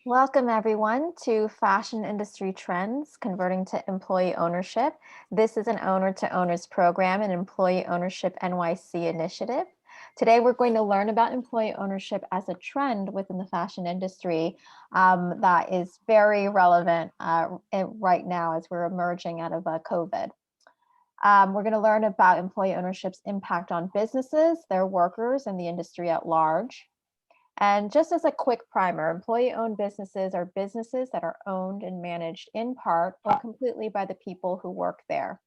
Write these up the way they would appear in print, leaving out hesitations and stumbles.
Welcome everyone to Fashion Industry Trends, Converting to Employee Ownership. This is an Owner to Owners program, an Employee Ownership NYC initiative. Today we're going to learn about employee ownership as a trend within the fashion industry that is very relevant right now as we're emerging out of COVID. We're going to learn about employee ownership's impact on businesses, their workers, and the industry at large. And just as a quick primer, employee-owned businesses are businesses that are owned and managed in part or completely by the people who work there.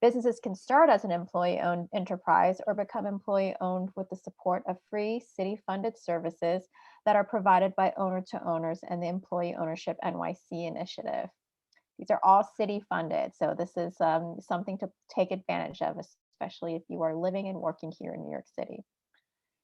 Businesses can start as an employee-owned enterprise or become employee-owned with the support of free city-funded services that are provided by owner-to-owners and the Employee Ownership NYC initiative. These are all city-funded, so this is something to take advantage of, especially if you are living and working here in New York City.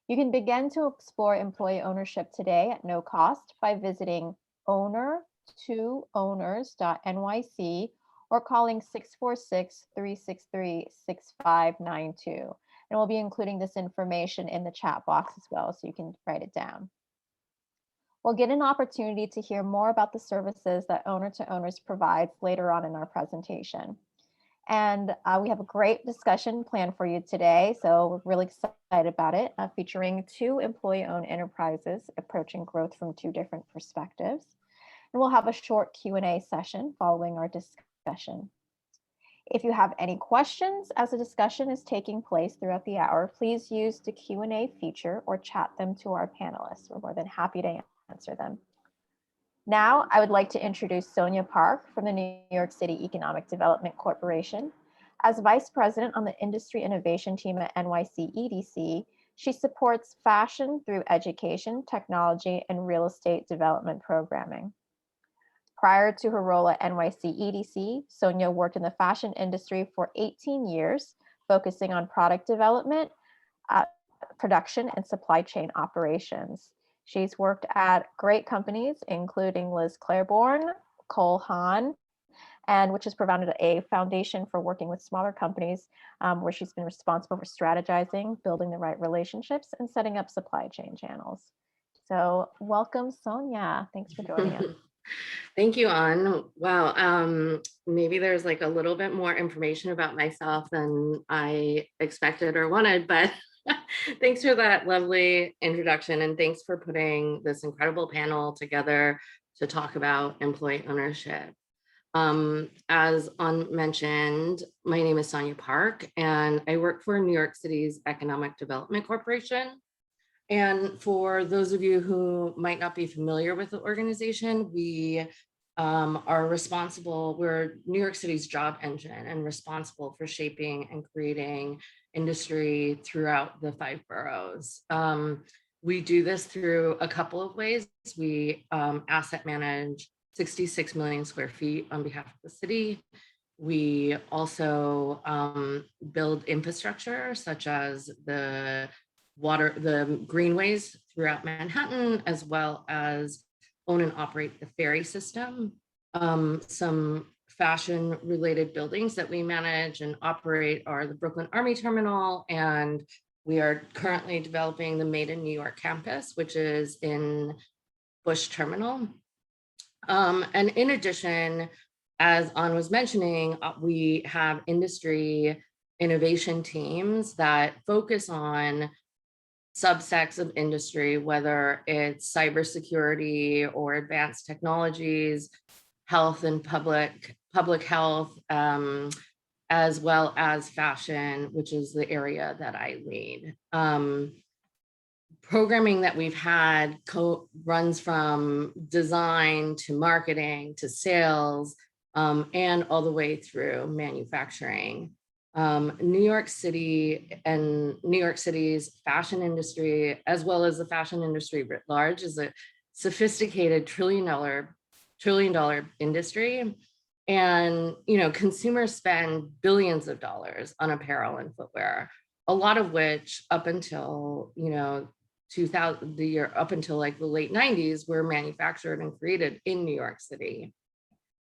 You can begin to explore employee ownership today at no cost by visiting owner2owners.nyc or calling 646-363-6592. And we'll be including this information in the chat box as well, so you can write it down. We'll get an opportunity to hear more about the services that Owner to Owners provides later on in our presentation. And we have a great discussion planned for you today, so we're really excited about it, featuring two employee-owned enterprises approaching growth from two different perspectives. And we'll have a short Q&A session following our discussion. If you have any questions as the discussion is taking place throughout the hour, please use the Q&A feature or chat them to our panelists. We're more than happy to answer them. Now, I would like to introduce Sonja Park from the New York City Economic Development Corporation. As Vice President on the Industry Innovation Team at NYC EDC, she supports fashion through education, technology, and real estate development programming. Prior to her role at NYC EDC, Sonja worked in the fashion industry for 18 years, focusing on product development, production, and supply chain operations. She's worked at great companies, including Liz Claiborne, Cole Haan, and which has provided a foundation for working with smaller companies where she's been responsible for strategizing, building the right relationships, and setting up supply chain channels. So welcome, Sonja. Thanks for joining us. Thank you, An. Wow, maybe there's like a little bit more information about myself than I expected or wanted, but thanks for that lovely introduction, and thanks for putting this incredible panel together to talk about employee ownership. As An mentioned, my name is Sonja Park, and I work for New York City's Economic Development Corporation. And for those of you who might not be familiar with the organization, we are responsible, we're New York City's job engine and responsible for shaping and creating industry throughout the 5 boroughs. We do this through a couple of ways. We asset manage 66 million square feet on behalf of the city. We also build infrastructure such as the greenways throughout Manhattan, as well as own and operate the ferry system. Some fashion related buildings that we manage and operate are the Brooklyn Army Terminal, and we are currently developing the Made in New York campus, which is in Bush Terminal. And in addition, as An was mentioning, we have industry innovation teams that focus on subsects of industry, whether it's cybersecurity or advanced technologies, health and public health, as well as fashion, which is the area that I lead. Programming that we've had runs from design to marketing to sales, and all the way through manufacturing. New York City and New York City's fashion industry, as well as the fashion industry writ large, is a sophisticated trillion-dollar industry. And, consumers spend billions of dollars on apparel and footwear, a lot of which up until, up until like the late 90s were manufactured and created in New York City.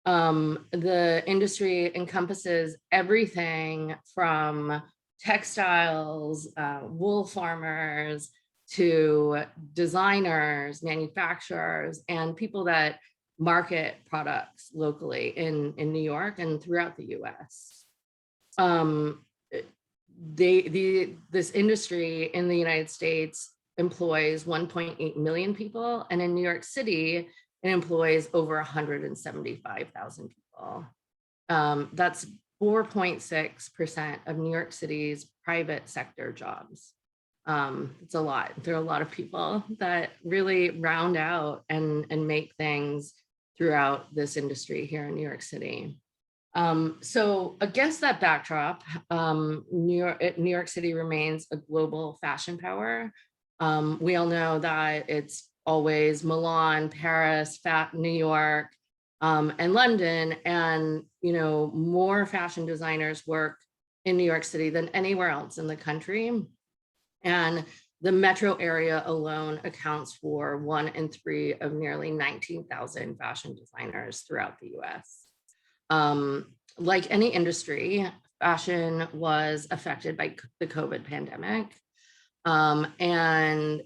The industry encompasses everything from textiles, wool farmers, to designers, manufacturers, and people that market products locally in New York and throughout the US. This industry in the United States employs 1.8 million people, and in New York City, it employs over 175,000 people. That's 4.6% of New York City's private sector jobs. It's a lot. There are a lot of people that really round out and make things throughout this industry here in New York City. So against that backdrop, New York City remains a global fashion power. We all know that it's always Milan, Paris, New York, and London, and more fashion designers work in New York City than anywhere else in the country. And the metro area alone accounts for 1 in 3 of nearly 19,000 fashion designers throughout the US. Like any industry, fashion was affected by the COVID pandemic. And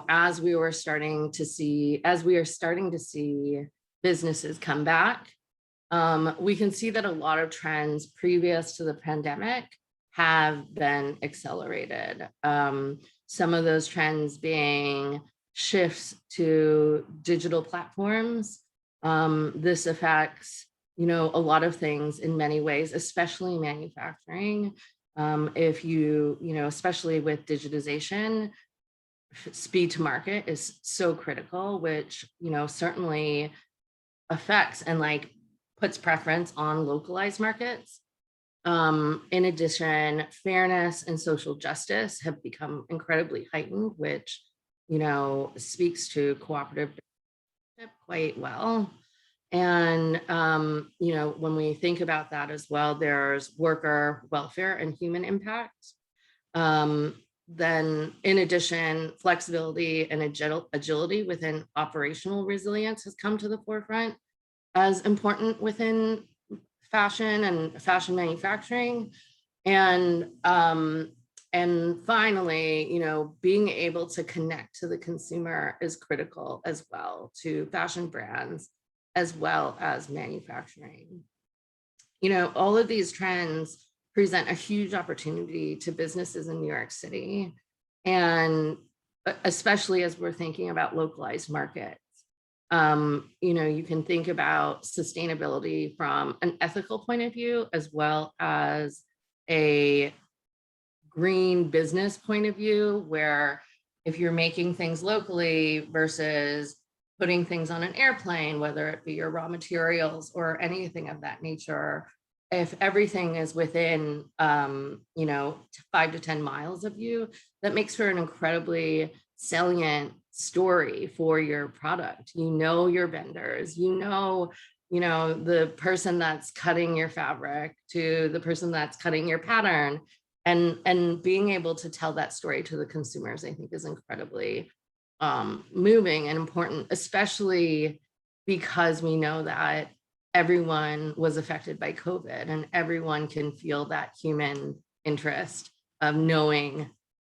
as we are starting to see businesses come back, we can see that a lot of trends previous to the pandemic have been accelerated. Some of those trends being shifts to digital platforms. This affects, a lot of things in many ways, especially manufacturing. Especially with digitization, speed to market is so critical, which, certainly affects and puts preference on localized markets. In addition, fairness and social justice have become incredibly heightened, which, speaks to cooperative quite well. And, when we think about that as well, there's worker welfare and human impact. Then in addition, flexibility and agility within operational resilience has come to the forefront as important within fashion and fashion manufacturing. And finally, being able to connect to the consumer is critical as well to fashion brands, as well as manufacturing. All of these trends present a huge opportunity to businesses in New York City, and especially as we're thinking about localized markets. You can think about sustainability from an ethical point of view, as well as a green business point of view, where if you're making things locally versus putting things on an airplane, whether it be your raw materials or anything of that nature, if everything is within 5 to 10 miles of you, that makes for an incredibly salient story for your product. Your vendors, the person that's cutting your fabric to the person that's cutting your pattern, and being able to tell that story to the consumers, I think is incredibly moving and important, especially because we know that everyone was affected by COVID, and everyone can feel that human interest of knowing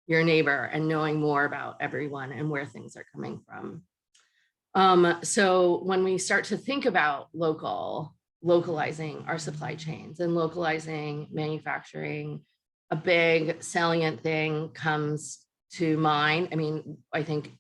your neighbor and knowing more about everyone and where things are coming from. So when we start to think about localizing our supply chains and localizing manufacturing, a big salient thing comes to mind. I think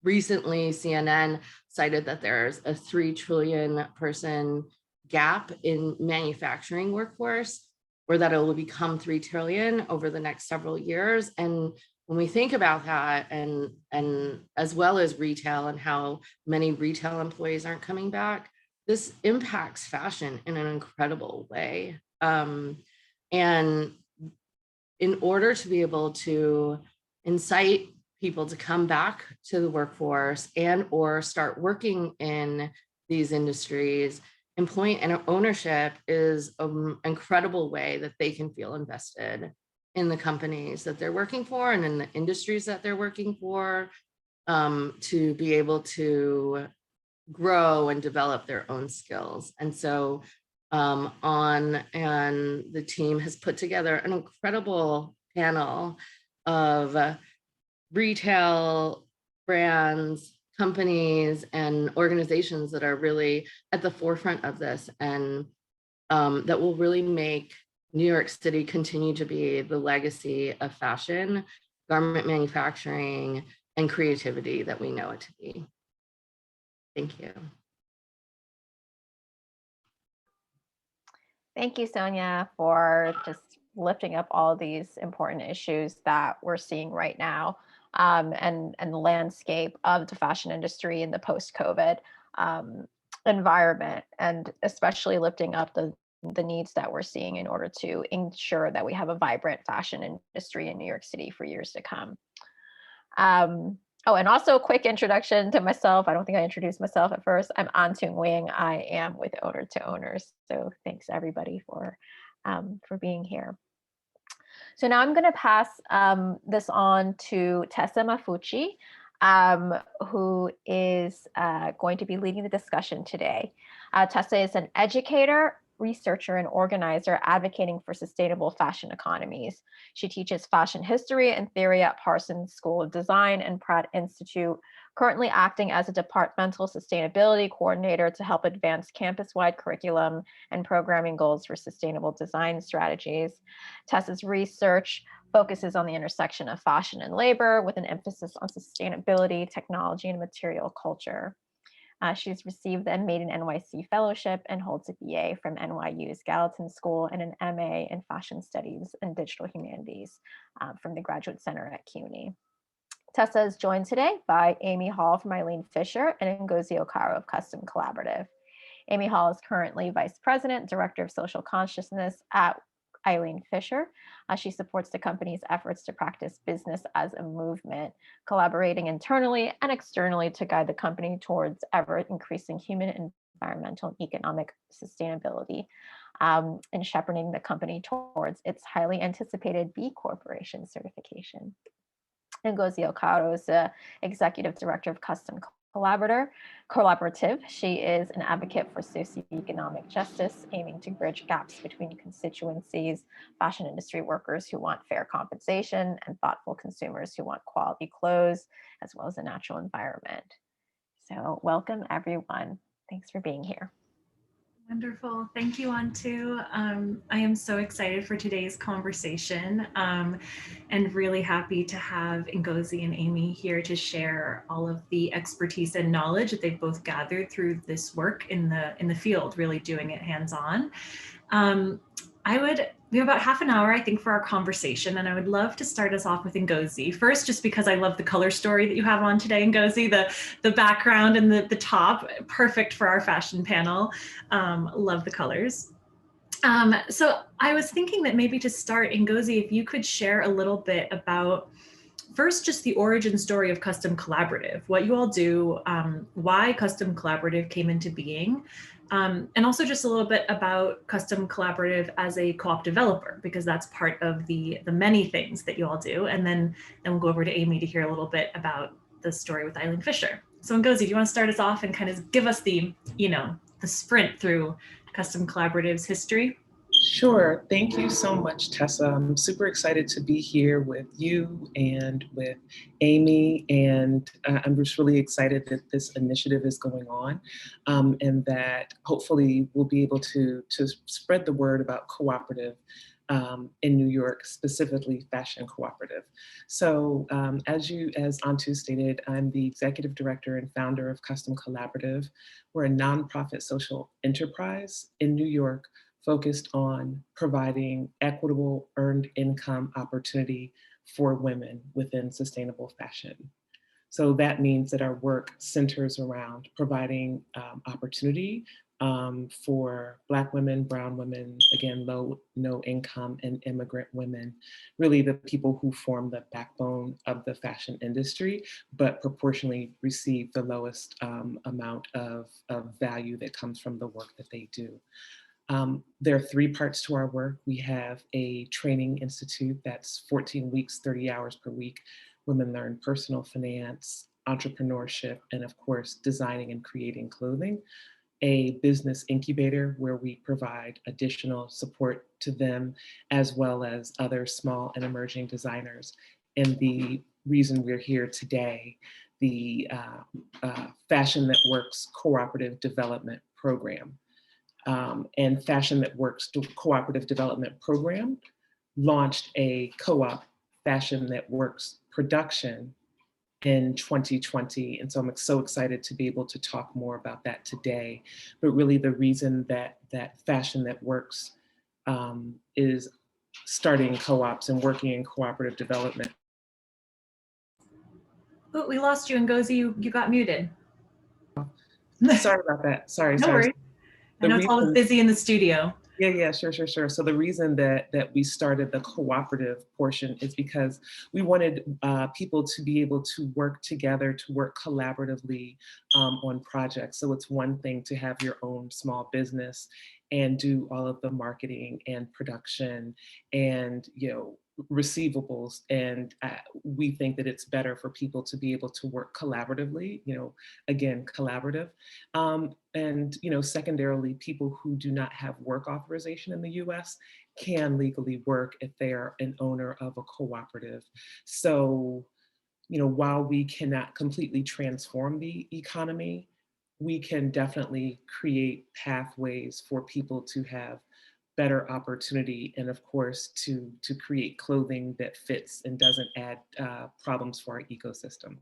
recently CNN cited that there's a 3 trillion person gap in manufacturing workforce, or that it will become 3 trillion over the next several years. And when we think about that, and as well as retail and how many retail employees aren't coming back, this impacts fashion in an incredible way. And in order to be able to incite people to come back to the workforce and or start working in these industries, employee and ownership is an incredible way that they can feel invested in the companies that they're working for and in the industries that they're working for, to be able to grow and develop their own skills. And so and the team has put together an incredible panel of retail brands, companies, and organizations that are really at the forefront of this, and that will really make New York City continue to be the legacy of fashion, garment manufacturing, and creativity that we know it to be. Thank you. Thank you, Sonja, for just lifting up all these important issues that we're seeing right now, and the landscape of the fashion industry in the post-COVID environment, and especially lifting up the needs that we're seeing in order to ensure that we have a vibrant fashion industry in New York City for years to come. Oh, and also a quick introduction to myself. I don't think I introduced myself at first. I'm An Tung Wing. I am with Owner to Owners. So thanks everybody for being here. So now I'm going to pass this on to Tessa Mafi, who is going to be leading the discussion today. Tessa is an educator, researcher, and organizer advocating for sustainable fashion economies. She teaches fashion history and theory at Parsons School of Design and Pratt Institute, currently acting as a departmental sustainability coordinator to help advance campus-wide curriculum and programming goals for sustainable design strategies. Tessa's research focuses on the intersection of fashion and labor with an emphasis on sustainability, technology, and material culture. She's received the Made in NYC Fellowship and holds a BA from NYU's Gallatin School and an MA in Fashion Studies and Digital Humanities from the Graduate Center at CUNY. Tessa is joined today by Amy Hall from Eileen Fisher and Ngozi Okaro of Custom Collaborative. Amy Hall is currently Vice President, Director of Social Consciousness at Eileen Fisher. She supports the company's efforts to practice business as a movement, collaborating internally and externally to guide the company towards ever increasing human, environmental, and economic sustainability, and shepherding the company towards its highly anticipated B Corporation certification. Ngozi Okaro is the Executive Director of Custom Collaborative. She is an advocate for socioeconomic justice, aiming to bridge gaps between constituencies, fashion industry workers who want fair compensation, and thoughtful consumers who want quality clothes, as well as a natural environment. So welcome, everyone. Thanks for being here. Wonderful. Thank you, Antu. I am so excited for today's conversation and really happy to have Ngozi and Amy here to share all of the expertise and knowledge that they've both gathered through this work in the field, really doing it hands-on. We have about half an hour, I think, for our conversation, and I would love to start us off with Ngozi. First, just because I love the color story that you have on today, Ngozi, the background and the top, perfect for our fashion panel. Love the colors. So I was thinking that maybe to start, Ngozi, if you could share a little bit about first, just the origin story of Custom Collaborative, what you all do, why Custom Collaborative came into being, and also just a little bit about Custom Collaborative as a co-op developer, because that's part of the many things that you all do. And then we'll go over to Amy to hear a little bit about the story with Eileen Fisher. So Ngozi, do you want to start us off and kind of give us the sprint through Custom Collaborative's history? Sure. Thank you so much, Tessa. I'm super excited to be here with you and with Amy, and I'm just really excited that this initiative is going on, and that hopefully we'll be able to spread the word about cooperative in New York, specifically fashion cooperative. So as Antu stated, I'm the executive director and founder of Custom Collaborative. We're a nonprofit social enterprise in New York focused on providing equitable earned income opportunity for women within sustainable fashion. So that means that our work centers around providing opportunity for Black women, brown women, again, low, no income, and immigrant women, really the people who form the backbone of the fashion industry, but proportionally receive the lowest amount of value that comes from the work that they do. There are 3 parts to our work. We have a training institute that's 14 weeks, 30 hours per week. Women learn personal finance, entrepreneurship, and of course, designing and creating clothing. A business incubator where we provide additional support to them, as well as other small and emerging designers. And the reason we're here today, the Fashion That Works Cooperative Development Program. And Fashion That Works Cooperative Development Program launched a co-op, Fashion That Works production, in 2020. And so I'm so excited to be able to talk more about that today. But really the reason that Fashion That Works is starting co-ops and working in cooperative development. Oh, we lost you, Ngozi. You got muted. Sorry about that. Sorry. No worries. I know it's always busy in the studio. Yeah, sure. So the reason that we started the cooperative portion is because we wanted people to be able to work together, to work collaboratively on projects. So it's one thing to have your own small business and do all of the marketing and production and, you know, receivables. And we think that it's better for people to be able to work collaboratively, you know, again, collaborative. And, you know, secondarily, people who do not have work authorization in the US can legally work if they are an owner of a cooperative. So, you know, while we cannot completely transform the economy, we can definitely create pathways for people to have better opportunity, and of course to create clothing that fits and doesn't add problems for our ecosystem.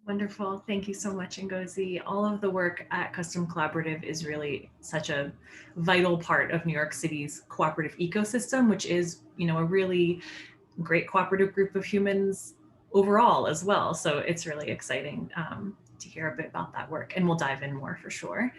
Wonderful. Thank you so much, Ngozi. All of the work at Custom Collaborative is really such a vital part of New York City's cooperative ecosystem, which is, you know, a really great cooperative group of humans overall as well. So it's really exciting to hear a bit about that work, and we'll dive in more for sure.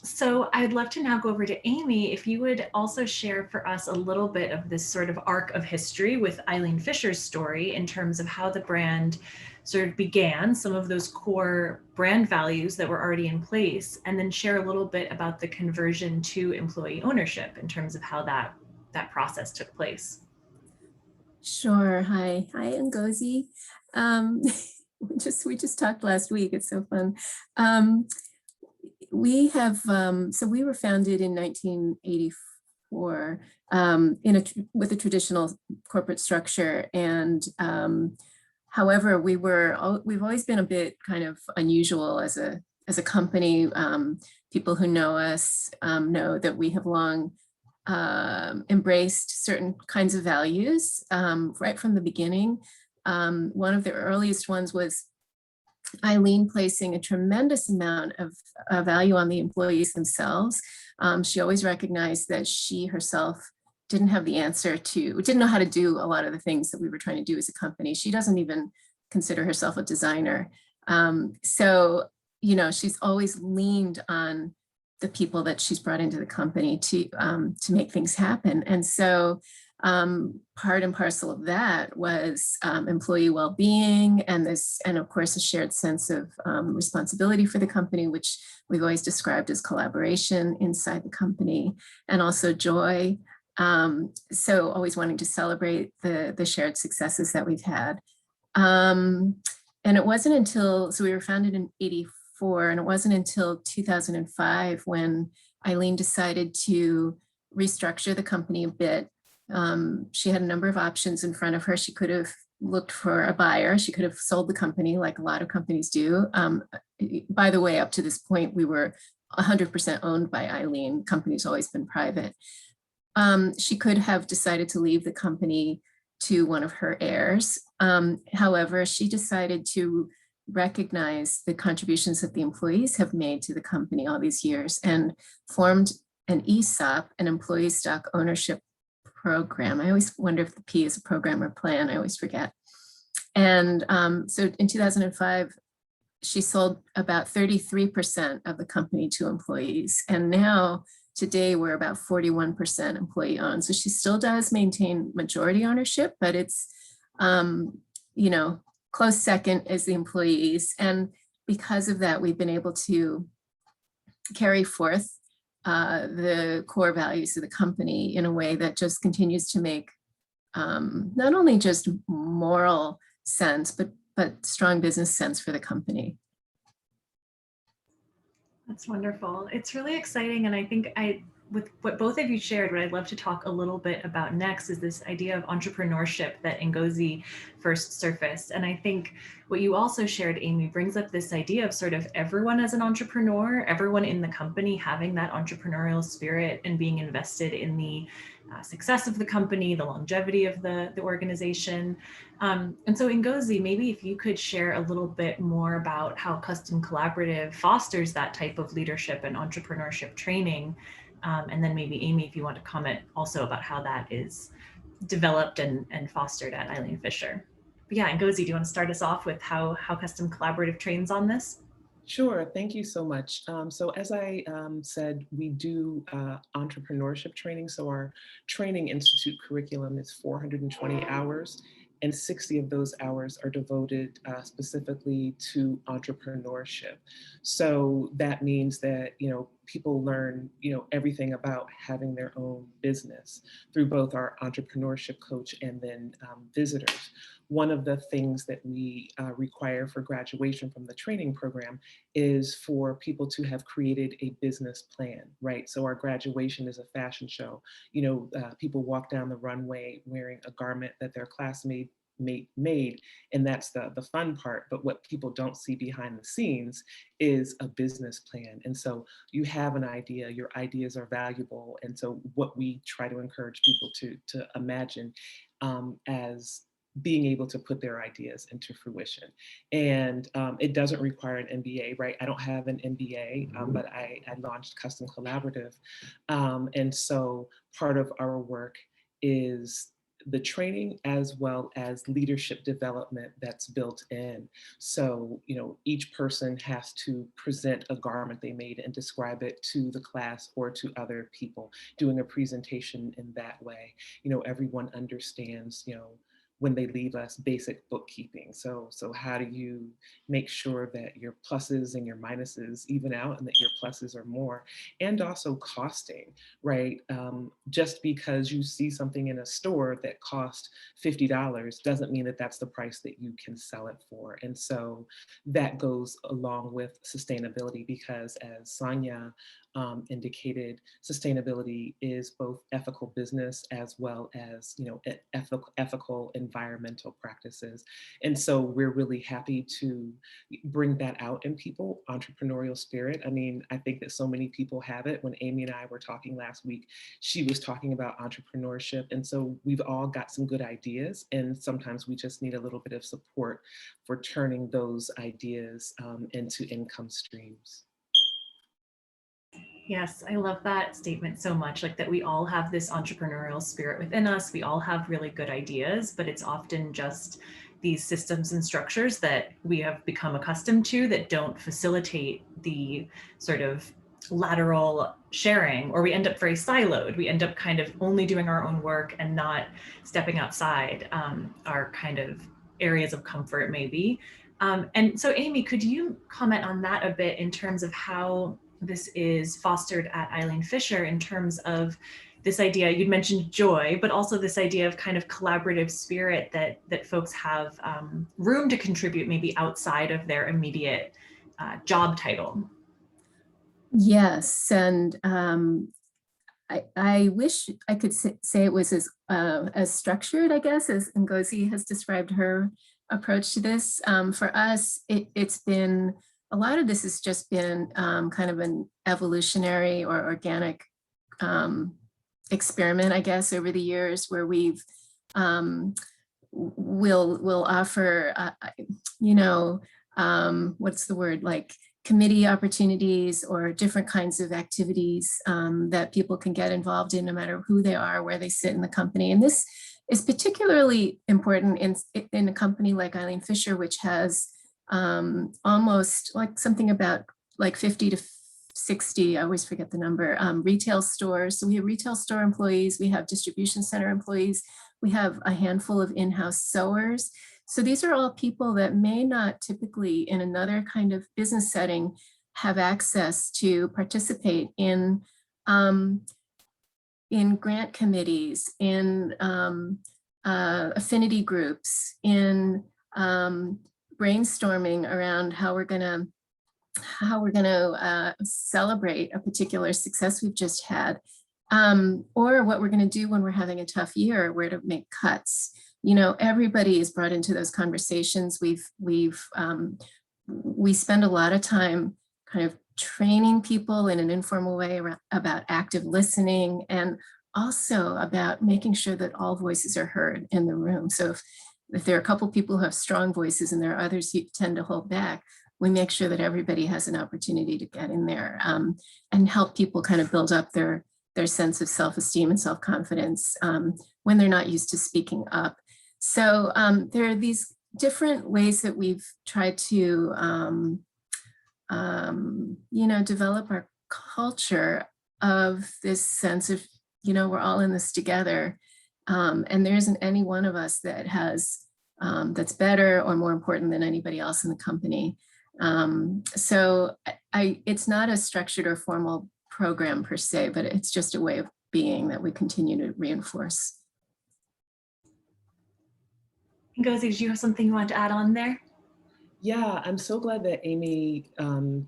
So I'd love to now go over to Amy, if you would also share for us a little bit of this sort of arc of history with Eileen Fisher's story in terms of how the brand sort of began, some of those core brand values that were already in place, and then share a little bit about the conversion to employee ownership in terms of how that process took place. Sure. Hi, Ngozi. We just talked last week. It's so fun. We have so we were founded in 1984 with a traditional corporate structure, and however, we've always been a bit kind of unusual as a company. People who know us know that we have long embraced certain kinds of values right from the beginning. One of the earliest ones was Eileen placing a tremendous amount of value on the employees themselves. She always recognized that she herself didn't have the answer to, didn't know how to do a lot of the things that we were trying to do as a company. She doesn't even consider herself a designer. So, you know, she's always leaned on the people that she's brought into the company to make things happen. And so part and parcel of that was employee well-being, and of course a shared sense of responsibility for the company, which we've always described as collaboration inside the company, and also joy. So always wanting to celebrate the shared successes that we've had. And it wasn't until, so we were founded in '84, and it wasn't until 2005 when Eileen decided to restructure the company a bit. She had a number of options in front of her. She could have looked for a buyer. She could have sold the company like a lot of companies do. By the way, up to this point, we were 100% owned by Eileen. Company's always been private. She could have decided to leave the company to one of her heirs. However, she decided to recognize the contributions that the employees have made to the company all these years and formed an ESOP, an employee stock ownership program. I always wonder if the P is a program or plan. I always forget. And so in 2005, she sold about 33% of the company to employees. And now today we're about 41% employee owned. So she still does maintain majority ownership, but it's, you know, close second is the employees. And because of that, we've been able to carry forth the core values of the company in a way that just continues to make not only just moral sense, but strong business sense for the company. That's wonderful. It's really exciting. And I think with what both of you shared, what I'd love to talk a little bit about next is this idea of entrepreneurship that Ngozi first surfaced. And I think what you also shared, Amy, brings up this idea of sort of everyone as an entrepreneur, everyone in the company having that entrepreneurial spirit and being invested in the success of the company, the longevity of the organization. And so Ngozi, maybe if you could share a little bit more about how Custom Collaborative fosters that type of leadership and entrepreneurship training. And then maybe Amy, if you want to comment also about how that is developed and fostered at Eileen Fisher. But yeah, Ngozi, do you want to start us off with how Custom Collaborative trains on this? Sure, thank you so much. So as I said, we do entrepreneurship training. So our Training Institute curriculum is 420 hours, and 60 of those hours are devoted specifically to entrepreneurship. So that means that, people learn, everything about having their own business through both our entrepreneurship coach and then visitors. One of the things that we require for graduation from the training program is for people to have created a business plan, right? So our graduation is a fashion show. People walk down the runway wearing a garment that their classmate made, and that's the fun part. But what people don't see behind the scenes is a business plan. And so you have an idea, your ideas are valuable. And so what we try to encourage people to imagine as being able to put their ideas into fruition. And it doesn't require an MBA, right? I don't have an MBA, but I launched Custom Collaborative. And so part of our work is the training as well as leadership development that's built in. So, each person has to present a garment they made and describe it to the class or to other people, doing a presentation in that way. Everyone understands, when they leave us, basic bookkeeping. So how do you make sure that your pluses and your minuses even out and that your pluses are more? And also costing, right? Just because you see something in a store that costs $50 doesn't mean that that's the price that you can sell it for. And so that goes along with sustainability, because as Sonja indicated, sustainability is both ethical business as well as ethical environmental practices. And so we're really happy to bring that out in people, entrepreneurial spirit. I mean, I think that so many people have it. When Amy and I were talking last week, she was talking about entrepreneurship. And so we've all got some good ideas, and sometimes we just need a little bit of support for turning those ideas into income streams. Yes, I love that statement so much, like that we all have this entrepreneurial spirit within us. We all have really good ideas, but it's often just these systems and structures that we have become accustomed to that don't facilitate the sort of lateral sharing, or we end up very siloed. We end up kind of only doing our own work and not stepping outside our kind of areas of comfort maybe. And so Amy, could you comment on that a bit in terms of how this is fostered at Eileen Fisher in terms of this idea, you'd mentioned joy, but also this idea of kind of collaborative spirit that folks have room to contribute maybe outside of their immediate job title. Yes, and I wish I could say it was as structured, I guess, as Ngozi has described her approach to this. For us, it's been, a lot of this has just been kind of an evolutionary or organic experiment, I guess, over the years, where we've will offer, what's the word, like committee opportunities or different kinds of activities that people can get involved in, no matter who they are, where they sit in the company. And this is particularly important in a company like Eileen Fisher, which has almost like something about like 50 to 60, I always forget the number, retail stores. So we have retail store employees, we have distribution center employees, we have a handful of in-house sewers. So these are all people that may not typically in another kind of business setting have access to participate in grant committees, in affinity groups, in brainstorming around how we're going to celebrate a particular success we've just had. Or what we're going to do when we're having a tough year, where to make cuts. You know, everybody is brought into those conversations. We spend a lot of time kind of training people in an informal way about active listening, and also about making sure that all voices are heard in the room. So if there are a couple people who have strong voices and there are others who tend to hold back, we make sure that everybody has an opportunity to get in there, and help people kind of build up their sense of self-esteem and self-confidence when they're not used to speaking up. So there are these different ways that we've tried to develop our culture of this sense of, we're all in this together. And there isn't any one of us that has, that's better or more important than anybody else in the company. So it's not a structured or formal program per se, but it's just a way of being that we continue to reinforce. Ngozi, did you have something you want to add on there? Yeah, I'm so glad that Amy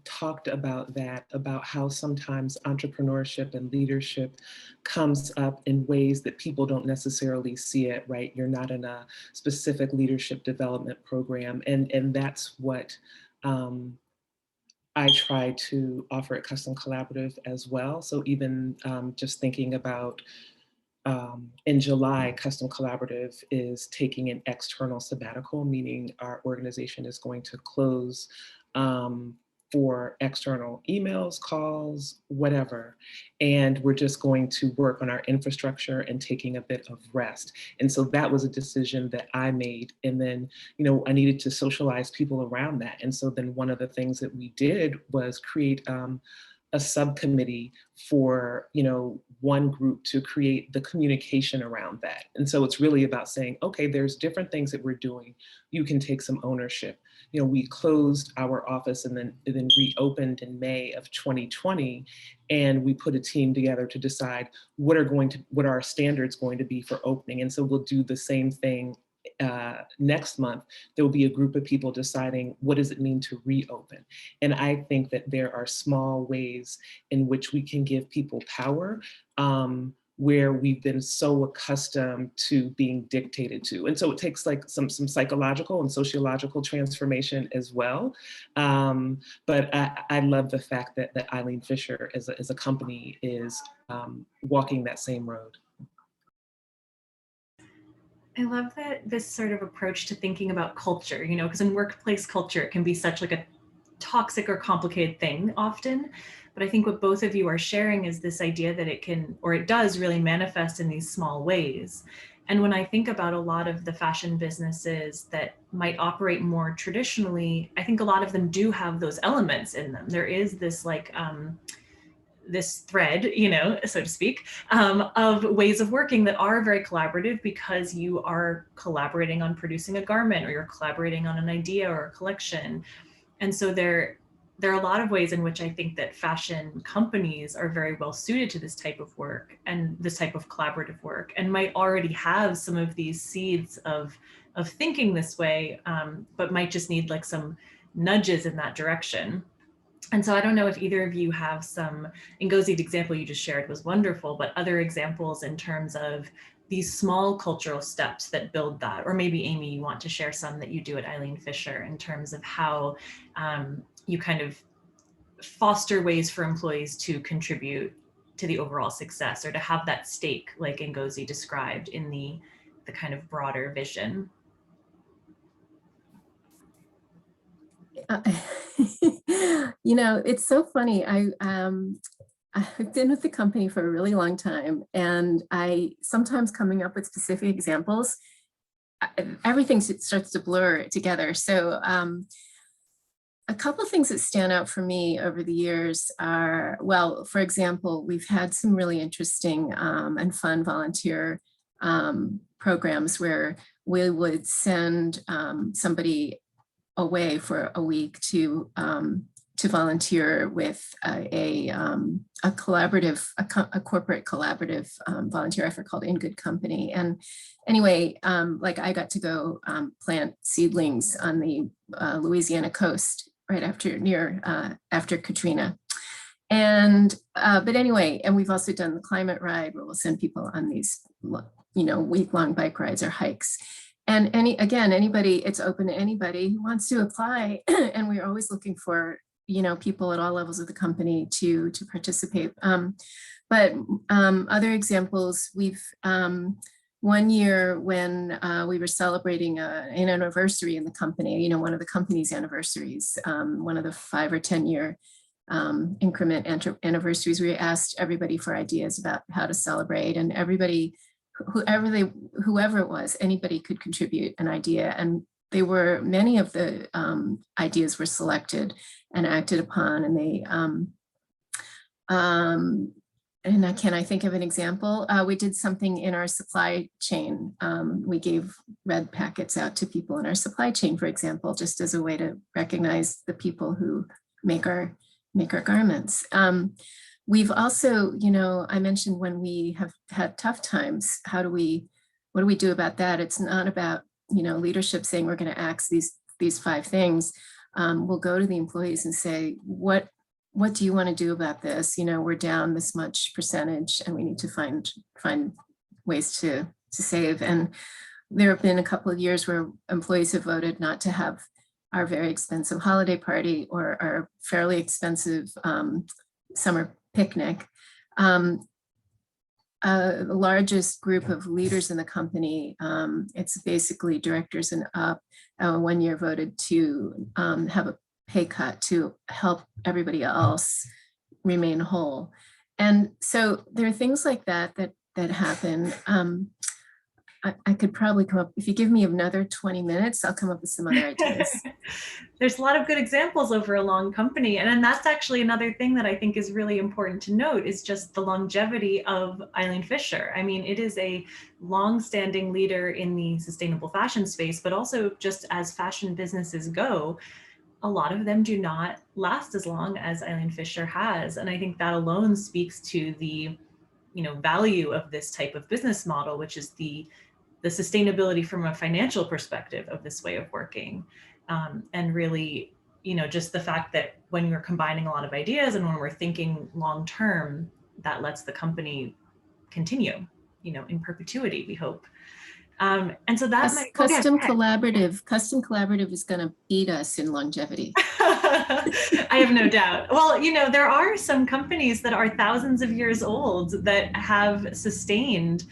talked about that, about how sometimes entrepreneurship and leadership comes up in ways that people don't necessarily see it, right? You're not in a specific leadership development program. And that's what I try to offer at Custom Collaborative as well. So even just thinking about in July, Custom Collaborative is taking an external sabbatical, meaning our organization is going to close for external emails, calls, whatever. And we're just going to work on our infrastructure and taking a bit of rest. And so that was a decision that I made. And then, I needed to socialize people around that. And so then one of the things that we did was create a subcommittee for, one group to create the communication around that. And so it's really about saying, okay, there's different things that we're doing. You can take some ownership. We closed our office and then reopened in May of 2020. And we put a team together to decide what are our standards going to be for opening. And so we'll do the same thing next month. There will be a group of people deciding what does it mean to reopen. And I think that there are small ways in which we can give people power where we've been so accustomed to being dictated to. And so it takes like some psychological and sociological transformation as well. But I love the fact that Eileen Fisher as a company is walking that same road. I love that this sort of approach to thinking about culture, because in workplace culture, it can be such like a toxic or complicated thing often. But I think what both of you are sharing is this idea that it can, or it does really manifest in these small ways. And when I think about a lot of the fashion businesses that might operate more traditionally, I think a lot of them do have those elements in them. There is this like, this thread, so to speak, of ways of working that are very collaborative because you are collaborating on producing a garment, or you're collaborating on an idea or a collection. And so there are a lot of ways in which I think that fashion companies are very well suited to this type of work and this type of collaborative work, and might already have some of these seeds of thinking this way, but might just need like some nudges in that direction. And so I don't know if either of you have some, Ngozi's example you just shared was wonderful, but other examples in terms of these small cultural steps that build that, or maybe Amy, you want to share some that you do at Eileen Fisher in terms of how you kind of foster ways for employees to contribute to the overall success, or to have that stake like Ngozi described in the kind of broader vision. It's so funny. I've been with the company for a really long time, and I sometimes coming up with specific examples, everything starts to blur together. So a couple of things that stand out for me over the years are, well, for example, we've had some really interesting and fun volunteer programs where we would send somebody away for a week to volunteer with a collaborative, a corporate collaborative volunteer effort called In Good Company. And anyway, like I got to go plant seedlings on the Louisiana coast right after Katrina. And, but anyway, and we've also done the climate ride where we'll send people on these, week-long bike rides or hikes. And anybody, it's open to anybody who wants to apply. And we're always looking for, people at all levels of the company to participate. But other examples, we've, one year when we were celebrating an anniversary in the company, one of the company's anniversaries, one of the 5 or 10 year increment anniversaries, we asked everybody for ideas about how to celebrate, and everybody, whoever it was, anybody could contribute an idea. And many of the ideas were selected and acted upon, and they, and can I think of an example? We did something in our supply chain. We gave red packets out to people in our supply chain, for example, just as a way to recognize the people who make our garments. We've also, I mentioned when we have had tough times, what do we do about that? It's not about, leadership saying we're going to axe these 5 things. We'll go to the employees and say, what do you want to do about this? We're down this much percentage and we need to find ways to save. And there have been a couple of years where employees have voted not to have our very expensive holiday party or our fairly expensive summer picnic. The largest group of leaders in the company, it's basically directors and up, 1 year voted to have a pay cut to help everybody else remain whole. And so there are things like that happen. I could probably come up, if you give me another 20 minutes, I'll come up with some other ideas. There's a lot of good examples over a long company. And then that's actually another thing that I think is really important to note is just the longevity of Eileen Fisher. I mean, it is a long-standing leader in the sustainable fashion space, but also just as fashion businesses go, a lot of them do not last as long as Eileen Fisher has. And I think that alone speaks to the, value of this type of business model, which is the sustainability from a financial perspective of this way of working. And really, just the fact that when you're combining a lot of ideas and when we're thinking long-term, that lets the company continue, in perpetuity, we hope. And so that Custom collaborative is going to beat us in longevity. I have no doubt. Well, there are some companies that are thousands of years old that have sustained.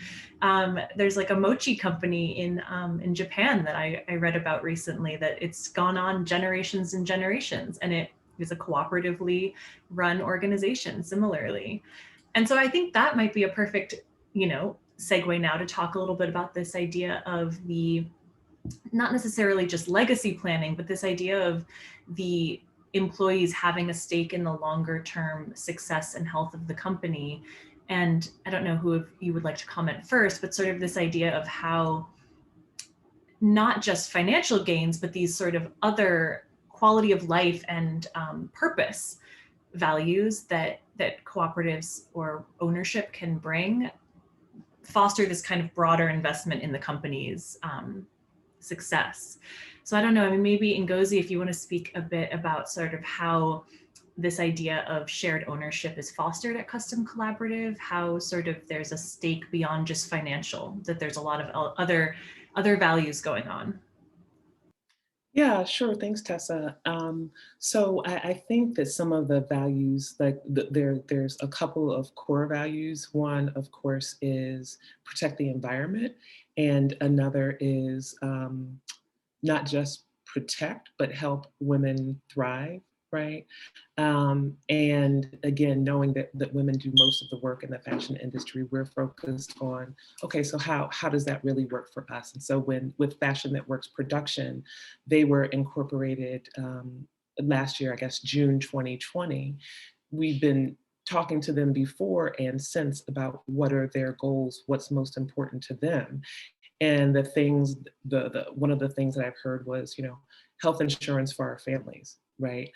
There's like a mochi company in Japan that I read about recently that it's gone on generations and generations, and it is a cooperatively run organization similarly. And so I think that might be a perfect, segue now to talk a little bit about this idea of the, not necessarily just legacy planning, but this idea of the employees having a stake in the longer term success and health of the company. And I don't know who you would like to comment first, but sort of this idea of how not just financial gains, but these sort of other quality of life and purpose values that cooperatives or ownership can bring foster this kind of broader investment in the company's success. So I don't know, maybe Ngozi, if you want to speak a bit about sort of how this idea of shared ownership is fostered at Custom Collaborative, how sort of there's a stake beyond just financial, that there's a lot of other values going on. Yeah, sure. Thanks, Tessa. So I think that some of the values, like there's a couple of core values. One, of course, is protect the environment, and another is not just protect, but help women thrive, right? And again, knowing that women do most of the work in the fashion industry, we're focused on, okay, so how does that really work for us? And so with Fashion That Works production, they were incorporated last year, I guess, June 2020. We've been talking to them before and since about what are their goals, what's most important to them. And the things, one of the things that I've heard was, health insurance for our families, right?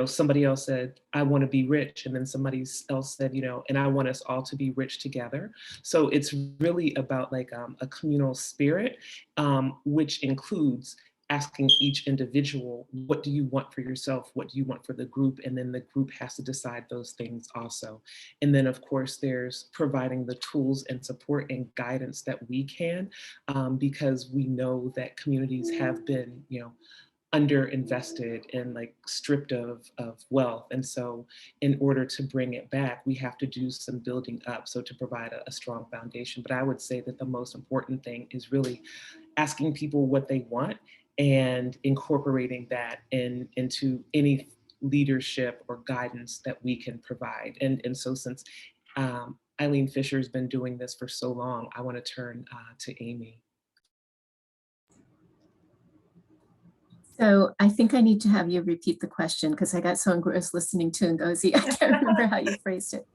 Somebody else said, I want to be rich. And then somebody else said, and I want us all to be rich together. So it's really about like a communal spirit, which includes asking each individual, what do you want for yourself? What do you want for the group? And then the group has to decide those things also. And then of course, there's providing the tools and support and guidance that we can, because we know that communities have been, underinvested and like stripped of wealth. And so in order to bring it back, we have to do some building up. So to provide a strong foundation. But I would say that the most important thing is really asking people what they want and incorporating that into any leadership or guidance that we can provide. And so since Eileen Fisher has been doing this for so long, I want to turn to Amy. So I think I need to have you repeat the question because I got so engrossed listening to Ngozi. I can't remember how you phrased it.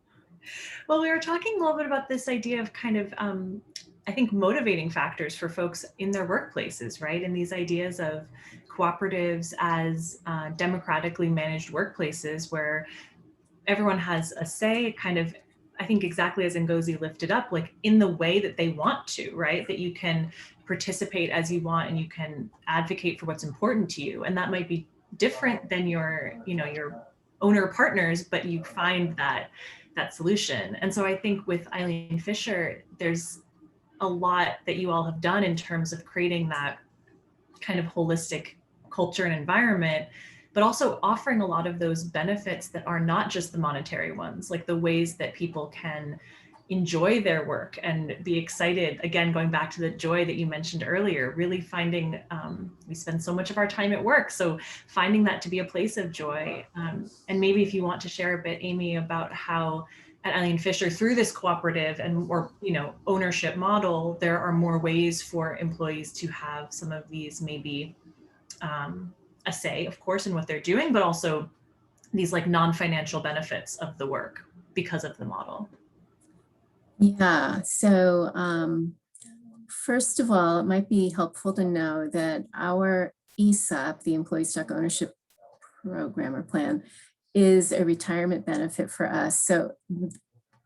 Well, we were talking a little bit about this idea of kind of, I think, motivating factors for folks in their workplaces, right? And these ideas of cooperatives as democratically managed workplaces where everyone has a say, kind of, I think exactly as Ngozi lifted up, like in the way that they want to, right? That you can participate as you want and you can advocate for what's important to you. And that might be different than your owner partners, but you find that solution. And so I think with Eileen Fisher, there's a lot that you all have done in terms of creating that kind of holistic culture and environment, but also offering a lot of those benefits that are not just the monetary ones, like the ways that people can enjoy their work and be excited. Again, going back to the joy that you mentioned earlier, really finding, we spend so much of our time at work, so finding that to be a place of joy. And maybe if you want to share a bit, Amy, about how at Eileen Fisher, through this cooperative and or ownership model, there are more ways for employees to have some of these maybe a say, of course, in what they're doing, but also these like non-financial benefits of the work because of the model. Yeah, so first of all, it might be helpful to know that our ESOP, the Employee Stock Ownership Program or Plan, is a retirement benefit for us. So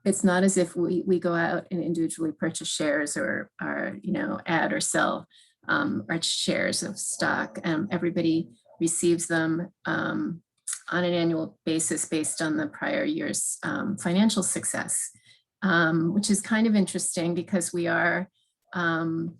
it's not as if we go out and individually purchase shares or add or sell our shares of stock. Everybody receives them on an annual basis based on the prior year's financial success. Which is kind of interesting because we are, in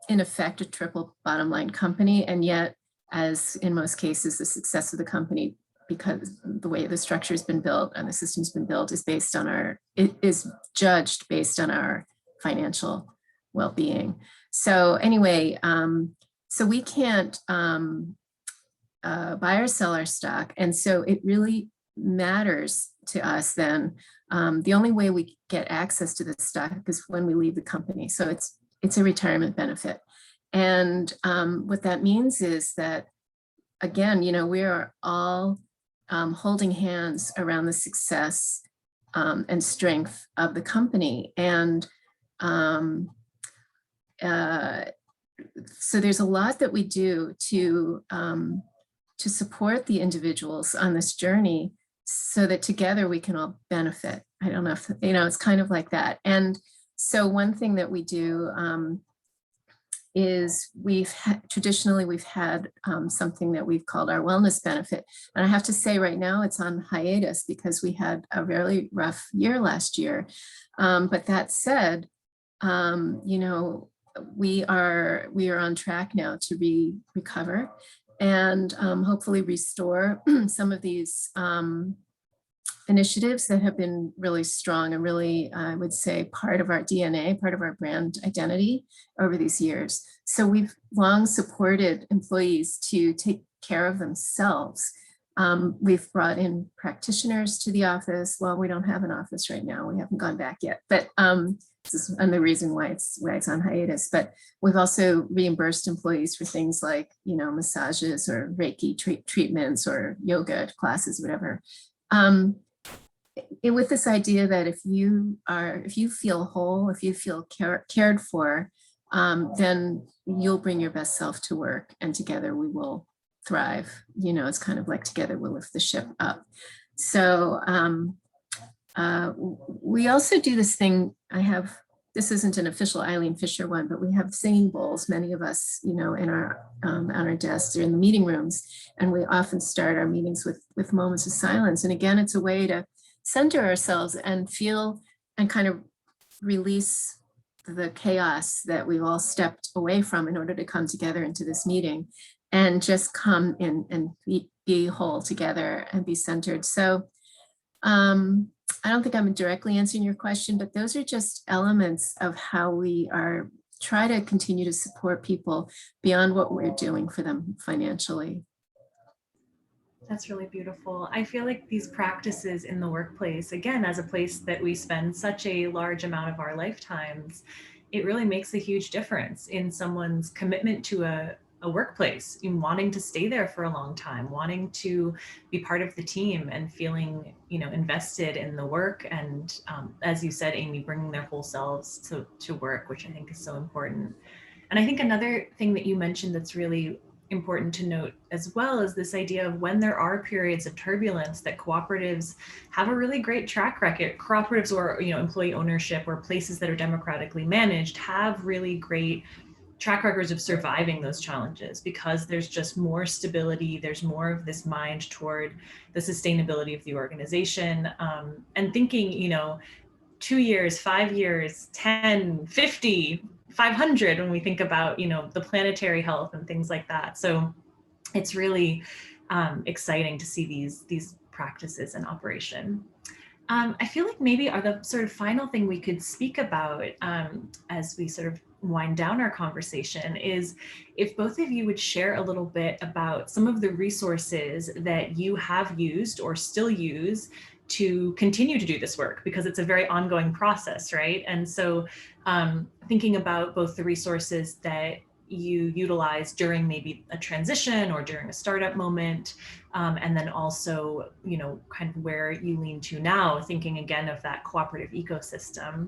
effect, a triple bottom line company. And yet, as in most cases, the success of the company, because the way the structure has been built and the system's been built, is based on it is judged based on our financial well-being. So anyway, so we can't buy or sell our stock. And so it really matters to us then. The only way we get access to the stock is when we leave the company. So it's a retirement benefit. And what that means is that, again, we are all holding hands around the success and strength of the company. And so there's a lot that we do to support the individuals on this journey so that together we can all benefit. I don't know if, it's kind of like that. And so one thing that we do is traditionally we've had something that we've called our wellness benefit. And I have to say right now it's on hiatus because we had a really rough year last year. But that said, we are on track now to recover and hopefully restore some of these initiatives that have been really strong and really, I would say, part of our DNA, part of our brand identity over these years. So we've long supported employees to take care of themselves. We've brought in practitioners to the office. Well, we don't have an office right now. We haven't gone back yet, but this is another reason why it's on hiatus. But we've also reimbursed employees for things like, massages or Reiki treatments or yoga classes, whatever. With this idea that if you feel whole, if you feel cared for, then you'll bring your best self to work, and together we will thrive. It's kind of like together we'll lift the ship up. So we also do this thing. I have this isn't an official Eileen Fisher one, but we have singing bowls, many of us, in our on our desks or in the meeting rooms, and we often start our meetings with moments of silence. And again, it's a way to center ourselves and feel and kind of release the chaos that we've all stepped away from in order to come together into this meeting and just come in and be whole together and be centered. So I don't think I'm directly answering your question, but those are just elements of how we try to continue to support people beyond what we're doing for them financially. That's really beautiful. I feel like these practices in the workplace, again, as a place that we spend such a large amount of our lifetimes, it really makes a huge difference in someone's commitment to a workplace, in wanting to stay there for a long time, wanting to be part of the team and feeling, invested in the work. And as you said, Amy, bringing their whole selves to work, which I think is so important. And I think another thing that you mentioned that's really important to note as well is this idea of when there are periods of turbulence, that cooperatives have a really great track record. Cooperatives or employee ownership or places that are democratically managed have really great track records of surviving those challenges, because there's just more stability, there's more of this mind toward the sustainability of the organization, and thinking 2 years, 5 years, 10, 50, 500 when we think about the planetary health and things like that. So it's really exciting to see these practices in operation. I feel like maybe the sort of final thing we could speak about as we sort of wind down our conversation is if both of you would share a little bit about some of the resources that you have used or still use to continue to do this work, because it's a very ongoing process, right? And so thinking about both the resources that you utilize during maybe a transition or during a startup moment, and then also, kind of where you lean to now, thinking again of that cooperative ecosystem.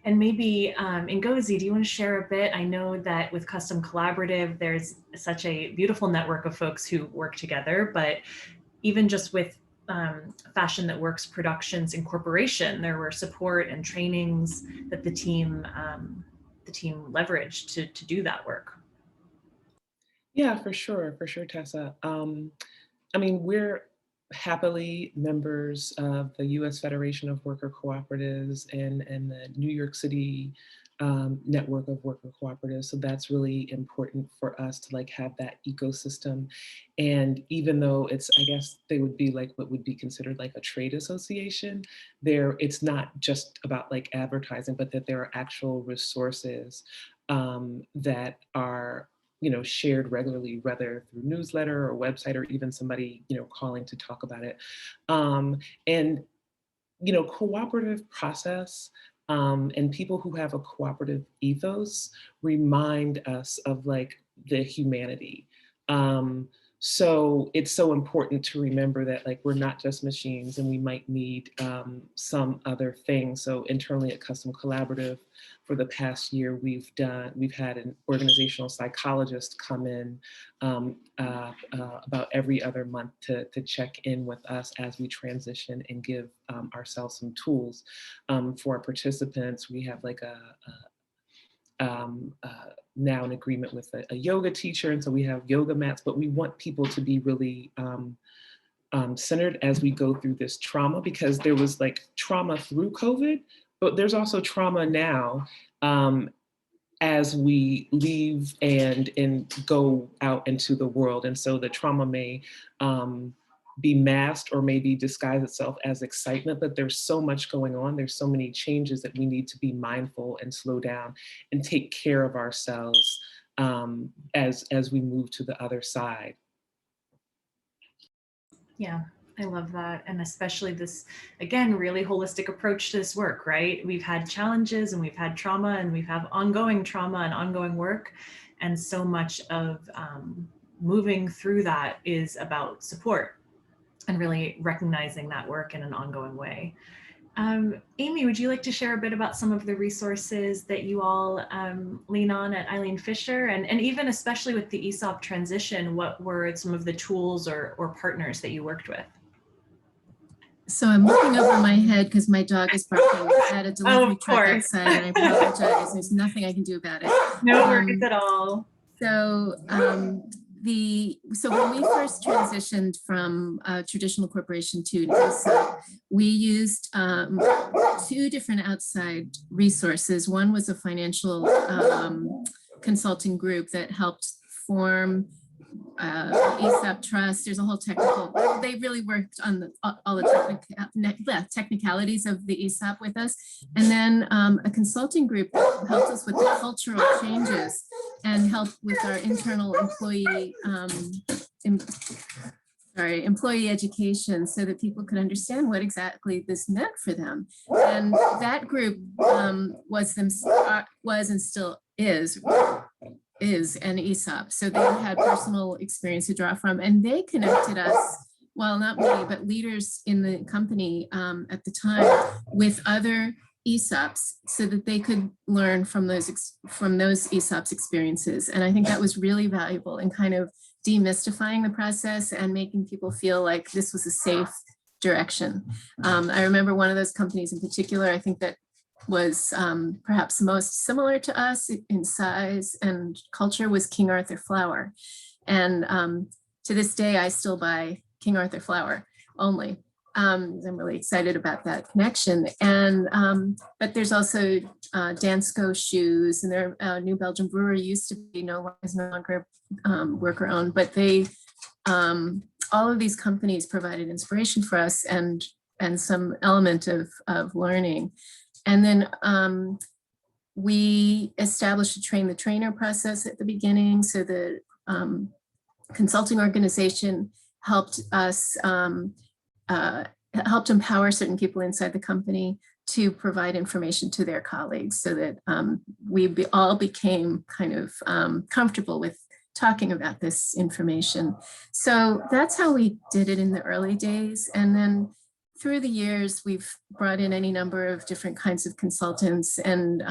And maybe Ngozi, do you want to share a bit? I know that with Custom Collaborative, there's such a beautiful network of folks who work together, but even just with Fashion That Works Productions Incorporation, there were support and trainings that the team leveraged to do that work. Yeah, for sure, Tessa. We're happily members of the U.S. Federation of Worker Cooperatives and the New York City network of worker cooperatives. So that's really important for us to have that ecosystem. And even though I guess they would be what would be considered a trade association, it's not just about advertising, but that there are actual resources that are shared regularly, whether through newsletter or website or even somebody, calling to talk about it. And cooperative process and people who have a cooperative ethos remind us of the humanity. So it's so important to remember that we're not just machines and we might need some other things. So internally at Custom Collaborative, for the past year, we've had an organizational psychologist come in about every other month to check in with us as we transition and give ourselves some tools. For our participants, we have now an agreement with a yoga teacher, and so we have yoga mats, but we want people to be really centered as we go through this trauma, because there was trauma through COVID, but there's also trauma now as we leave and go out into the world. And so the trauma may be masked or maybe disguise itself as excitement, but there's so much going on. There's so many changes that we need to be mindful and slow down and take care of ourselves as we move to the other side. Yeah, I love that. And especially this, again, really holistic approach to this work, right? We've had challenges and we've had trauma and we've had ongoing trauma and ongoing work. And so much of moving through that is about support and really recognizing that work in an ongoing way. Amy, would you like to share a bit about some of the resources that you all lean on at Eileen Fisher, and even especially with the ESOP transition, what were some of the tools or partners that you worked with? So I'm looking over my head because my dog is barking at a delivery Of truck course. outside, and I apologize. There's nothing I can do about it. No worries at all. So so when we first transitioned from a traditional corporation to an ESOP, we used 2 different outside resources. One was a financial consulting group that helped form ESOP trust. There's a whole technical, they really worked on all the technicalities of the ESOP with us. And then a consulting group that helped us with the cultural changes and helped with our internal employee education so that people could understand what exactly this meant for them. And that group was and still is an ESOP. So they had personal experience to draw from, and they connected us, well, not me, but leaders in the company at the time with other ESOPs so that they could learn from those ESOPs experiences. And I think that was really valuable in kind of demystifying the process and making people feel like this was a safe direction. I remember one of those companies in particular, I think that was perhaps most similar to us in size and culture was King Arthur flour. And to this day, I still buy King Arthur flour only. I'm really excited about that connection. And but there's also Dansko shoes, and their New Belgium brewery used to be is no longer worker owned, but they all of these companies provided inspiration for us and some element of learning. And then we established a train the trainer process at the beginning. So the consulting organization helped us, helped empower certain people inside the company to provide information to their colleagues so that we all became kind of comfortable with talking about this information. So that's how we did it in the early days. And then through the years, we've brought in any number of different kinds of consultants and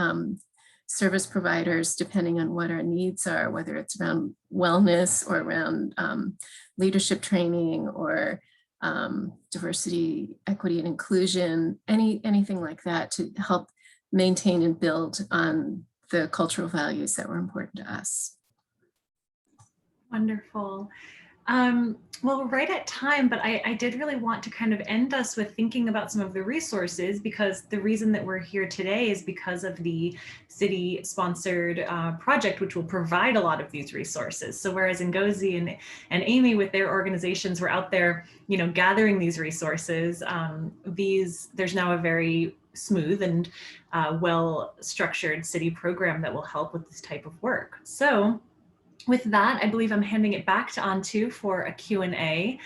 service providers, depending on what our needs are, whether it's around wellness or around leadership training or diversity, equity, and inclusion, anything like that to help maintain and build on the cultural values that were important to us. Wonderful. Well, we're right at time, but I did really want to kind of end us with thinking about some of the resources, because the reason that we're here today is because of the city-sponsored project, which will provide a lot of these resources. So whereas Ngozi and Amy with their organizations were out there, gathering these resources, there's now a very smooth and well-structured city program that will help with this type of work. So with that, I believe I'm handing it back to Antu for a Q&A.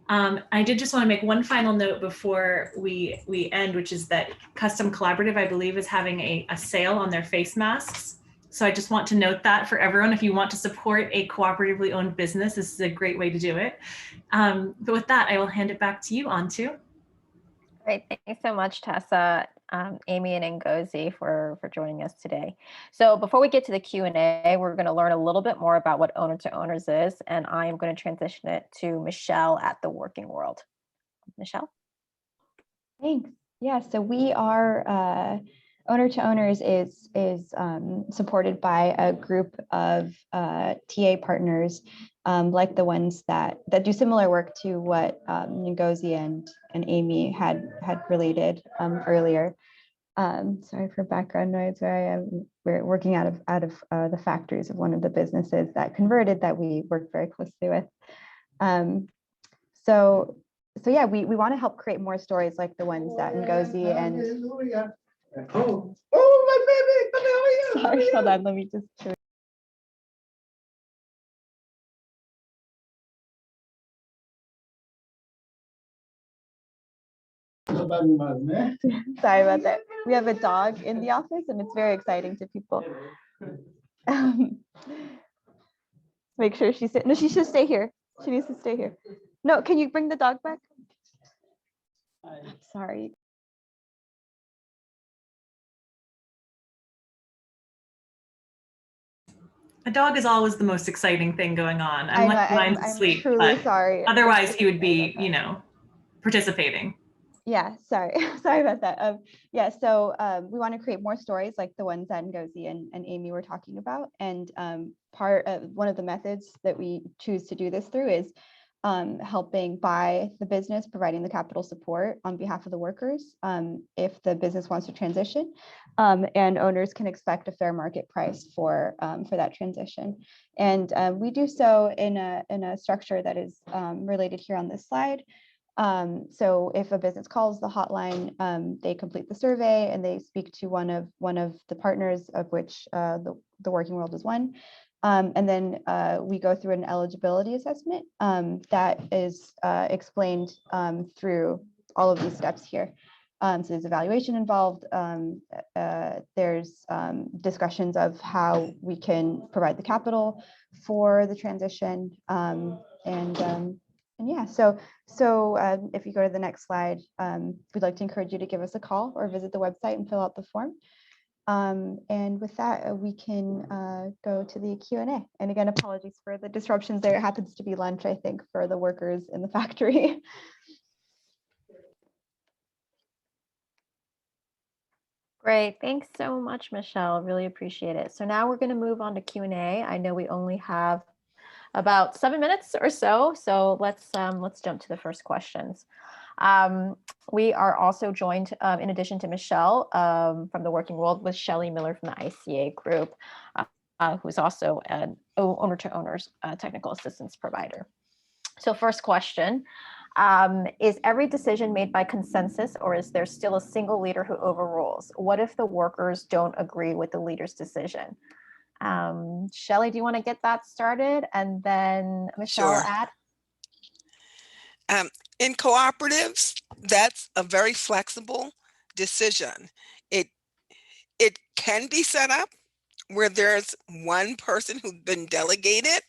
I did just want to make one final note before we end, which is that Custom Collaborative, I believe, is having a sale on their face masks. So I just want to note that for everyone, if you want to support a cooperatively owned business, this is a great way to do it. But with that, I will hand it back to you, Antu. Great, thanks so much, Tessa, Amy, and Ngozi for joining us today. So before we get to the Q&A, we're going to learn a little bit more about what Owner to Owners is, and I am going to transition it to Michelle at the Working World. Michelle? Thanks. Yeah, so we are, Owner to Owners is supported by a group of TA partners like the ones that do similar work to what Ngozi and Amy had related earlier. Sorry for background noise. We're working out of the factories of one of the businesses that converted that we work very closely with. So yeah, we want to help create more stories like the ones that Ngozi and oh my baby, sorry, hold on, let me just show. Sorry about that. We have a dog in the office and it's very exciting to people. Make sure she's no, she should stay here. She needs to stay here. No, can you bring the dog back? I'm sorry. A dog is always the most exciting thing going on. I'm truly sorry. Otherwise, he would be, participating. Yeah, sorry, sorry about that. Yeah, so we want to create more stories like the ones that Ngozi and Amy were talking about. And one of the methods that we choose to do this through is helping by the business providing the capital support on behalf of the workers if the business wants to transition, and owners can expect a fair market price for that transition. And we do so in a structure that is related here on this slide. So if a business calls the hotline, they complete the survey and they speak to one of the partners, of which the Working World is one. And then we go through an eligibility assessment that is explained through all of these steps here. So there's evaluation involved. There's discussions of how we can provide the capital for the transition. And yeah, so if you go to the next slide, we'd like to encourage you to give us a call or visit the website and fill out the form. And with that, we can go to the Q&A. And again, apologies for the disruptions there. It happens to be lunch, I think, for the workers in the factory. Great, thanks so much, Michelle. Really appreciate it. So now we're going to move on to Q&A. I know we only have about 7 minutes or so. So let's jump to the first questions. We are also joined, in addition to Michelle from the Working World, with Shelley Miller from the ICA group, who's also an owner-to-owners technical assistance provider. So first question, is every decision made by consensus, or is there still a single leader who overrules? What if the workers don't agree with the leader's decision? Shelley, do you want to get that started? And then Michelle, Sure. add? In cooperatives, that's a very flexible decision. It can be set up where there's one person who's been delegated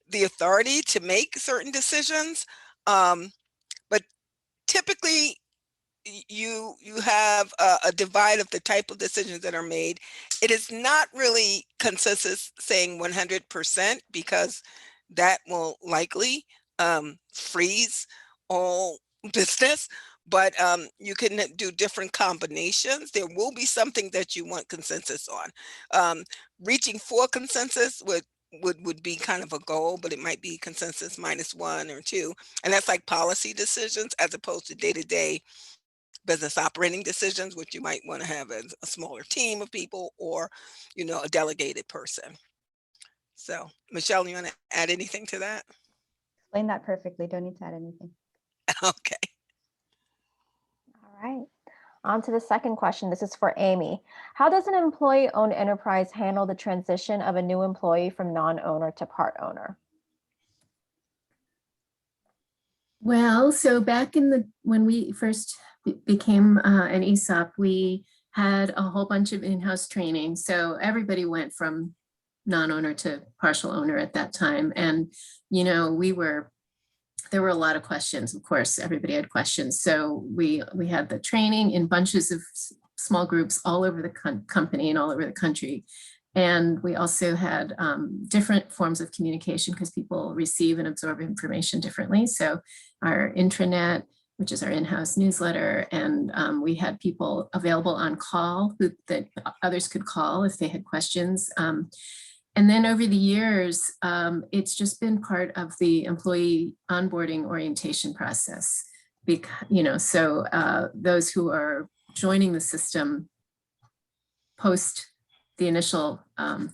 the authority to make certain decisions, but typically you have a divide of the type of decisions that are made. It is not really consensus saying 100%, because that will likely freeze all business, but you can do different combinations. There will be something that you want consensus on. Reaching for consensus would be kind of a goal, but it might be consensus -1 or 2, and that's like policy decisions as opposed to day-to-day business operating decisions, which you might want to have as a smaller team of people, or a delegated person. So Michelle, you want to add anything to that? Explain that perfectly. Don't need to add anything. Okay. All right. On to the second question. This is for Amy. How does an employee-owned enterprise handle the transition of a new employee from non-owner to part owner? Well, so back when we first became an ESOP, we had a whole bunch of in-house training. So everybody went from non-owner to partial owner at that time. And, there were a lot of questions. Of course, everybody had questions. So we had the training in bunches of small groups all over the company and all over the country. And we also had different forms of communication because people receive and absorb information differently. So our intranet, which is our in-house newsletter, and we had people available on call that others could call if they had questions. And then over the years, it's just been part of the employee onboarding orientation process. So those who are joining the system post the initial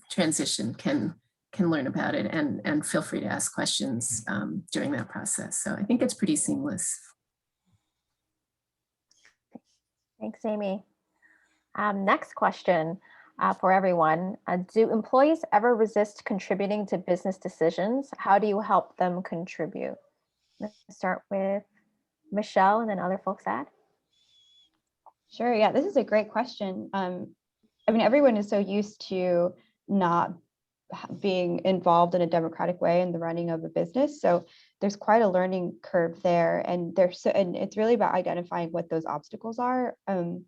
transition can learn about it and feel free to ask questions during that process. So I think it's pretty seamless. Thanks, Amy. Next question for everyone. Do employees ever resist contributing to business decisions? How do you help them contribute? Let's start with Michelle and then other folks add. Sure, yeah, this is a great question. Everyone is so used to not being involved in a democratic way in the running of a business. So there's quite a learning curve there. And it's really about identifying what those obstacles are and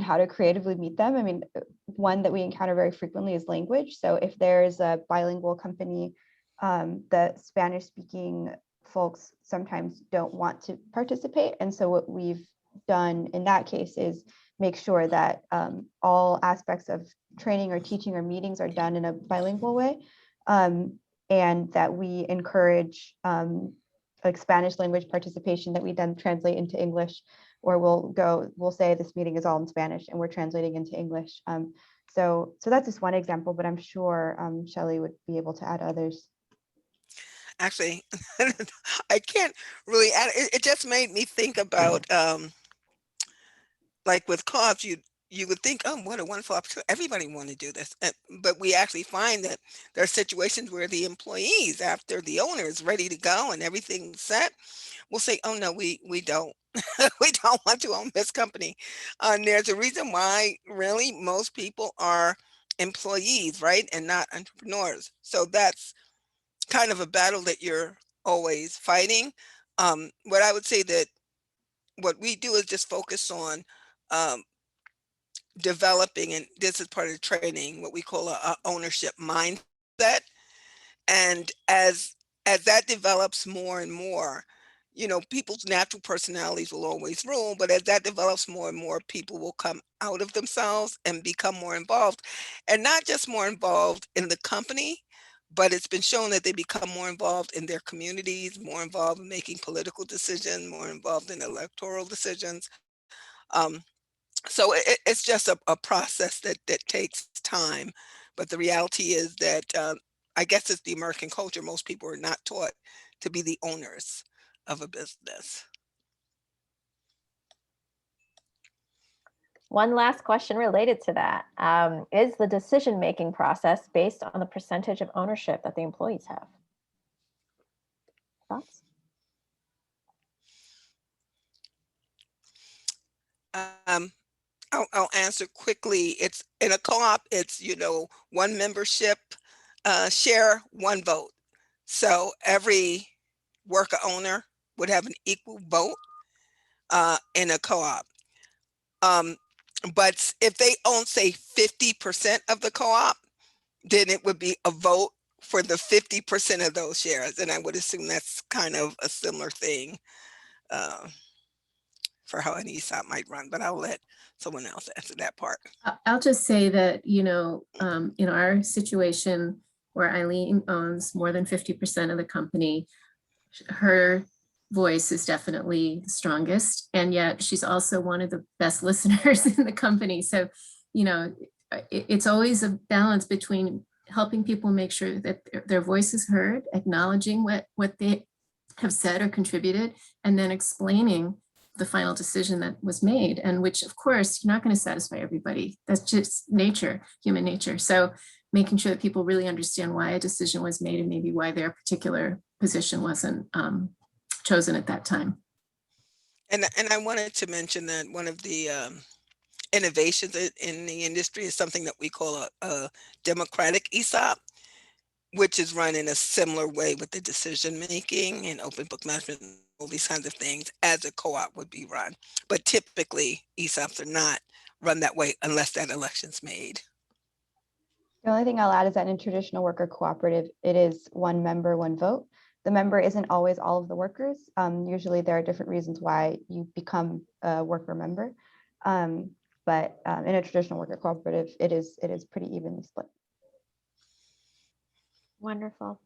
how to creatively meet them. One that we encounter very frequently is language. So if there's a bilingual company, the Spanish speaking folks sometimes don't want to participate. And so what we've done in that case is make sure that all aspects of training or teaching or meetings are done in a bilingual way, and that we encourage like Spanish language participation that we then translate into English, or we'll say this meeting is all in Spanish and we're translating into English. So that's just one example, but I'm sure Shelley would be able to add others. Actually, I can't really add, it just made me think about, like with co-ops, you would think, oh, what a wonderful opportunity. Everybody want to do this. But we actually find that there are situations where the employees, after the owner is ready to go and everything's set, will say, oh, no, we don't. We don't want to own this company. And there's a reason why really most people are employees, right? And not entrepreneurs. So that's kind of a battle that you're always fighting. What I would say that what we do is just focus on developing, and this is part of the training, what we call a ownership mindset. And as that develops more and more, you know, people's natural personalities will always rule, but as that develops more and more, people will come out of themselves and become more involved, and not just more involved in the company, but it's been shown that they become more involved in their communities, more involved in making political decisions, more involved in electoral decisions. Um, so it's just a process that takes time. But the reality is that I guess it's the American culture. Most people are not taught to be the owners of a business. One last question related to that. Is the decision-making process based on the percentage of ownership that the employees have? Thoughts? I'll answer quickly. It's in a co-op, it's, you know, one membership share, one vote. So every worker owner would have an equal vote in a co-op. But if they own, say, 50% of the co-op, then it would be a vote for the 50% of those shares. And I would assume that's kind of a similar thing for how an ESOP might run, but I'll let someone else answer that part. I'll just say that, you know, in our situation where Eileen owns more than 50% of the company, her voice is definitely the strongest, and yet she's also one of the best listeners in the company. So, you know, it's always a balance between helping people make sure that their voice is heard, acknowledging what they have said or contributed, and then explaining the final decision that was made, and which of course you're not going to satisfy everybody. That's just nature, human nature. So making sure that people really understand why a decision was made and maybe why their particular position wasn't chosen at that time. And I wanted to mention that one of the innovations in the industry is something that we call a democratic ESOP, which is run in a similar way with the decision making and open book management, all these kinds of things, as a co-op would be run. But typically ESOPs are not run that way unless that election's made. The only thing I'll add is that in traditional worker cooperative, it is one member, one vote. The member isn't always all of the workers. Usually there are different reasons why you become a worker member. But in a traditional worker cooperative, it is pretty evenly split. Wonderful.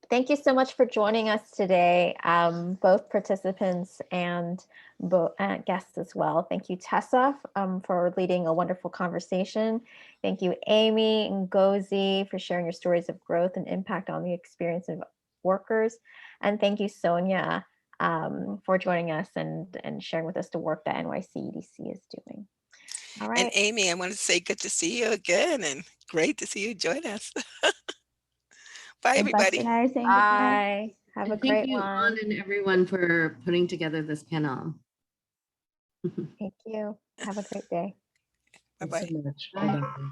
Thank you so much for joining us today, both participants and guests as well. Thank you, Tessa, for leading a wonderful conversation. Thank you, Amy and Ngozi, for sharing your stories of growth and impact on the experience of workers. And thank you, Sonja, for joining us and sharing with us the work that NYCEDC is doing. All right. And Amy, I want to say good to see you again, and great to see you join us. Bye, everybody. Bye. Have a great Thank you, one. and everyone, for putting together this panel. Thank you. Have a great day. Bye-bye. Thanks so much. Bye. Bye-bye.